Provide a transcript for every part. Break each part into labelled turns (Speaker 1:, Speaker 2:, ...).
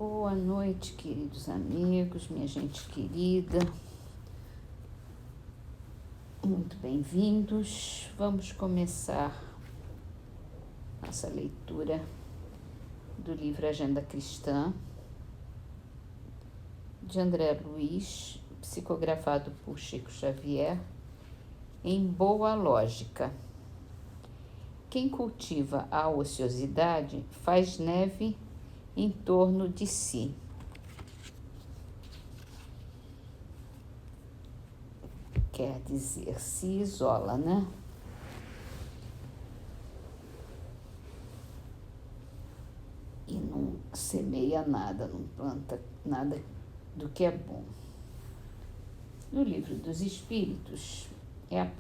Speaker 1: Boa noite, queridos amigos, minha gente querida. Muito bem-vindos. Vamos começar nossa leitura do livro Agenda Cristã, de André Luiz, psicografado por Chico Xavier, em Boa Lógica. Quem cultiva a ociosidade faz neve em torno de si. Quer dizer, se isola, né? E não semeia nada, não planta nada do que é bom. No Livro dos Espíritos, é a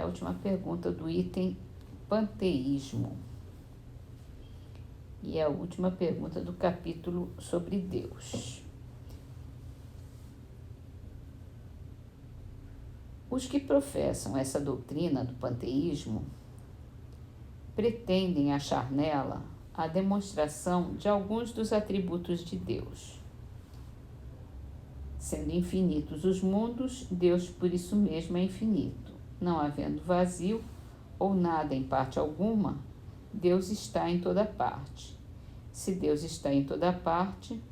Speaker 1: última pergunta do item Panteísmo. E é a última pergunta do capítulo sobre Deus. Os que professam essa doutrina do panteísmo pretendem achar nela a demonstração de alguns dos atributos de Deus. Sendo infinitos os mundos, Deus por isso mesmo é infinito. Não havendo vazio ou nada em parte alguma, Deus está em toda parte. Se Deus está em toda parte,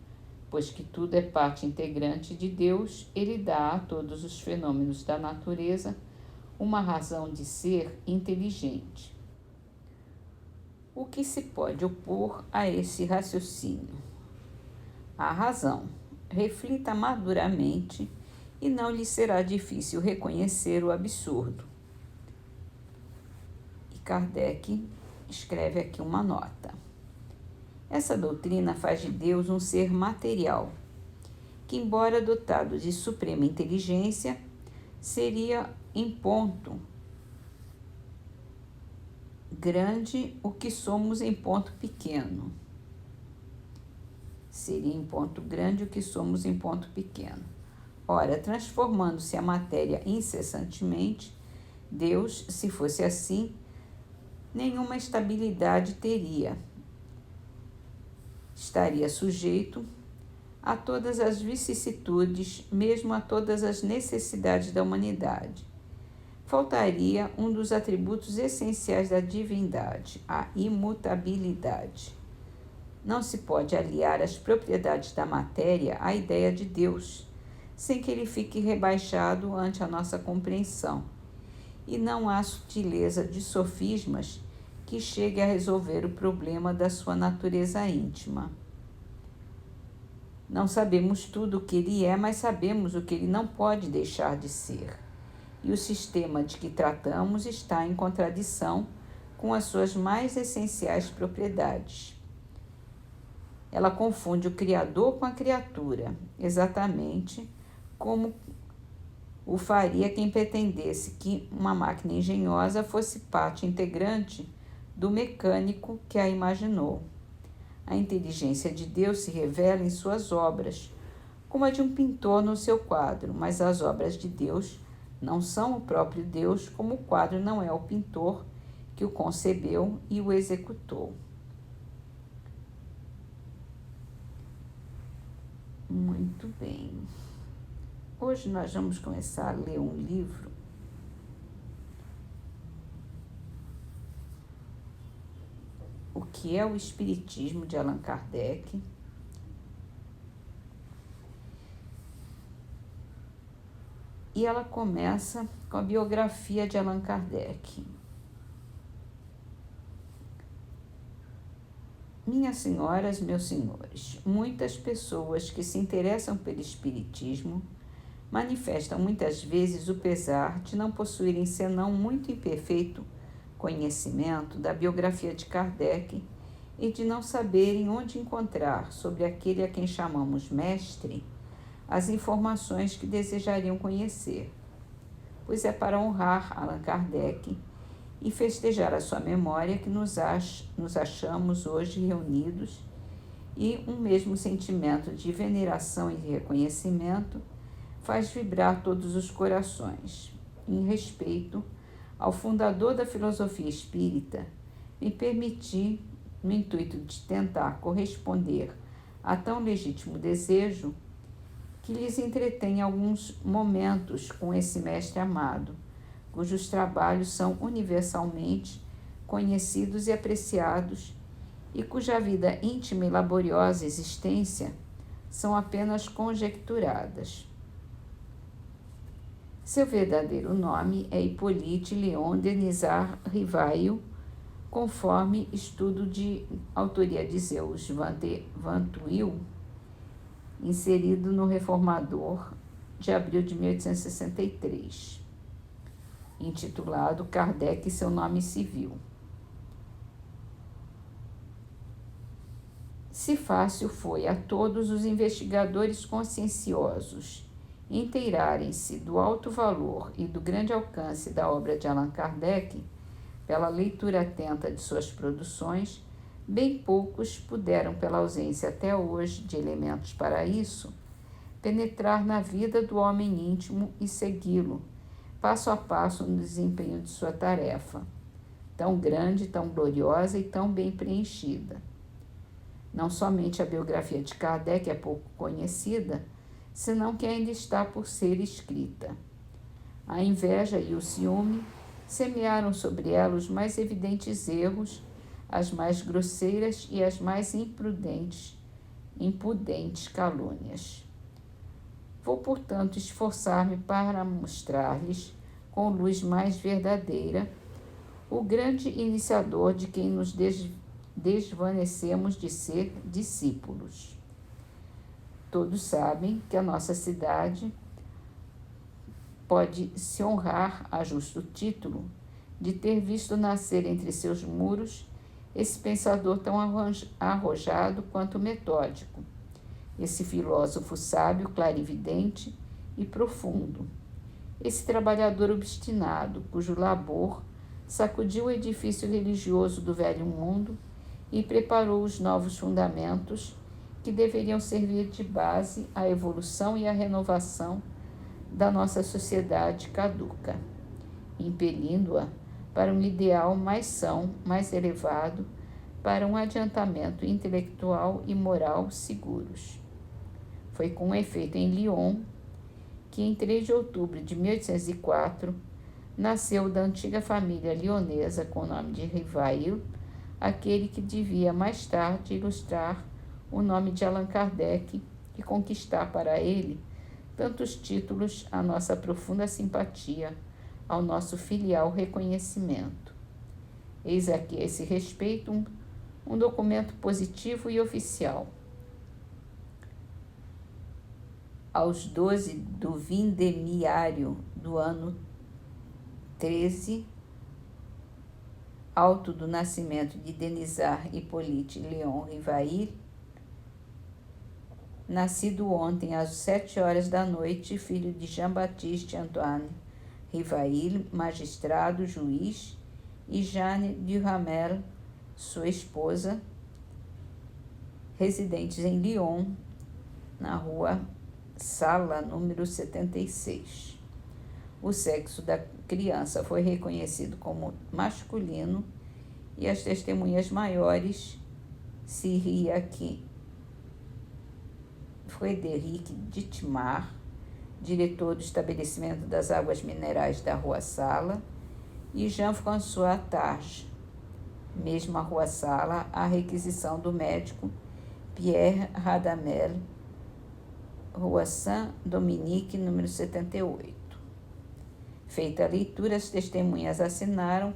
Speaker 1: pois que tudo é parte integrante de Deus, ele dá a todos os fenômenos da natureza uma razão de ser inteligente. O que se pode opor a esse raciocínio? A razão. Reflita maduramente e não lhe será difícil reconhecer o absurdo. E Kardec escreve aqui uma nota. Essa doutrina faz de Deus um ser material, que, embora dotado de suprema inteligência, seria em ponto grande o que somos em ponto pequeno. Seria em ponto grande o que somos em ponto pequeno. Ora, transformando-se a matéria incessantemente, Deus, se fosse assim, nenhuma estabilidade teria. Estaria sujeito a todas as vicissitudes, mesmo a todas as necessidades da humanidade. Faltaria um dos atributos essenciais da divindade, a imutabilidade. Não se pode aliar as propriedades da matéria à ideia de Deus, sem que ele fique rebaixado ante a nossa compreensão. E não há sutileza de sofismas que chegue a resolver o problema da sua natureza íntima. Não sabemos tudo o que ele é, mas sabemos o que ele não pode deixar de ser. E o sistema de que tratamos está em contradição com as suas mais essenciais propriedades. Ela confunde o Criador com a criatura, exatamente como o faria quem pretendesse que uma máquina engenhosa fosse parte integrante do mecânico que a imaginou. A inteligência de Deus se revela em suas obras, como a de um pintor no seu quadro, mas as obras de Deus não são o próprio Deus, como o quadro não é o pintor que o concebeu e o executou. Muito bem. Hoje nós vamos começar a ler um livro O que é o Espiritismo, de Allan Kardec. E ela começa com a biografia de Allan Kardec. Minhas senhoras, meus senhores, muitas pessoas que se interessam pelo Espiritismo manifestam muitas vezes o pesar de não possuírem senão muito imperfeito conhecimento da biografia de Kardec e de não saberem onde encontrar, sobre aquele a quem chamamos mestre, as informações que desejariam conhecer, pois é para honrar Allan Kardec e festejar a sua memória que nos achamos hoje reunidos, e um mesmo sentimento de veneração e de reconhecimento faz vibrar todos os corações. Em respeito ao fundador da filosofia espírita, me permiti no intuito de tentar corresponder a tão legítimo desejo, que lhes entretém alguns momentos com esse mestre amado, cujos trabalhos são universalmente conhecidos e apreciados e cuja vida íntima e laboriosa existência são apenas conjecturadas. Seu verdadeiro nome é Hippolyte Léon Denisard Rivail, conforme estudo de autoria de Zeus Van Tuyl, inserido no Reformador de abril de 1863, intitulado Kardec e seu nome civil. Se fácil foi a todos os investigadores conscienciosos inteirarem-se do alto valor e do grande alcance da obra de Allan Kardec, pela leitura atenta de suas produções, bem poucos puderam, pela ausência até hoje de elementos para isso, penetrar na vida do homem íntimo e segui-lo, passo a passo no desempenho de sua tarefa, tão grande, tão gloriosa e tão bem preenchida. Não somente a biografia de Kardec é pouco conhecida, senão que ainda está por ser escrita. A inveja e o ciúme semearam sobre ela os mais evidentes erros, as mais grosseiras e as mais impudentes calúnias. Vou, portanto, esforçar-me para mostrar-lhes, com luz mais verdadeira, o grande iniciador de quem nos desvanecemos de ser discípulos. Todos sabem que a nossa cidade pode se honrar a justo título de ter visto nascer entre seus muros esse pensador tão arrojado quanto metódico, esse filósofo sábio, clarividente e profundo, esse trabalhador obstinado, cujo labor sacudiu o edifício religioso do velho mundo e preparou os novos fundamentos que deveriam servir de base à evolução e à renovação da nossa sociedade caduca, impelindo-a para um ideal mais são, mais elevado, para um adiantamento intelectual e moral seguros. Foi com efeito em Lyon que, em 3 de outubro de 1804, nasceu da antiga família lionesa com o nome de Rivail, aquele que devia mais tarde ilustrar o nome de Allan Kardec e conquistar para ele tantos títulos, a nossa profunda simpatia, ao nosso filial reconhecimento. Eis aqui a esse respeito um documento positivo e oficial. Aos 12 do vindemiário do ano 13, auto do nascimento de Denisard Hippolyte Léon Rivail, nascido ontem às 7 horas da noite, filho de Jean-Baptiste Antoine Rivail, magistrado, juiz, e Jeanne Duhamel, sua esposa, residentes em Lyon, na rua Sala, número 76. O sexo da criança foi reconhecido como masculino e as testemunhas maiores, Cyriaque Frédéric Dittmar, diretor do estabelecimento das águas minerais da Rua Sala, e Jean-François Targe, mesma Rua Sala, a requisição do médico Pierre Radamel, Rua Saint-Dominique, número 78. Feita a leitura, as testemunhas assinaram,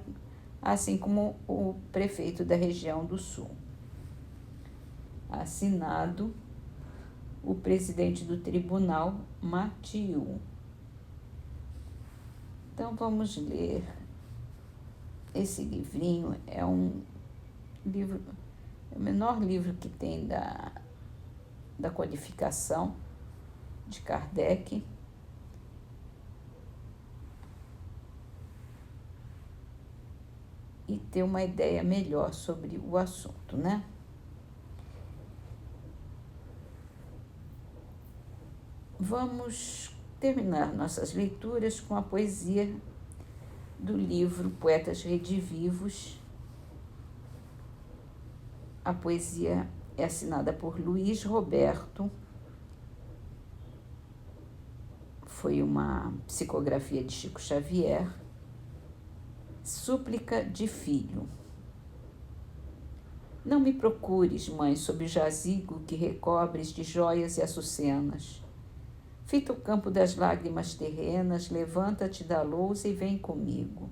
Speaker 1: assim como o prefeito da região do Sul. Assinado o presidente do tribunal, Mathieu. Então, vamos ler esse livrinho. É um livro, é o menor livro que tem da codificação de Kardec. E ter uma ideia melhor sobre o assunto, né? Vamos terminar nossas leituras com a poesia do livro Poetas Redivivos, A poesia é assinada por Luiz Roberto. Foi uma psicografia de Chico Xavier. Súplica de filho. Não me procures, mãe, sob o jazigo que recobres de joias e açucenas. Fita o campo das lágrimas terrenas, levanta-te da lousa e vem comigo.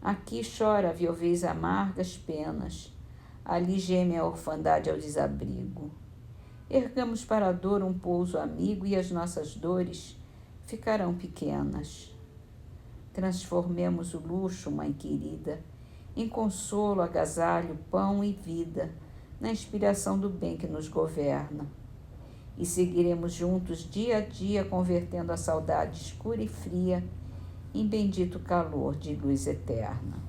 Speaker 1: Aqui chora a viuvez amargas penas, ali geme a orfandade ao desabrigo. Ergamos para a dor um pouso amigo e as nossas dores ficarão pequenas. Transformemos o luxo, mãe querida, em consolo, agasalho, pão e vida, na inspiração do bem que nos governa. E seguiremos juntos dia a dia, convertendo a saudade escura e fria em bendito calor de luz eterna.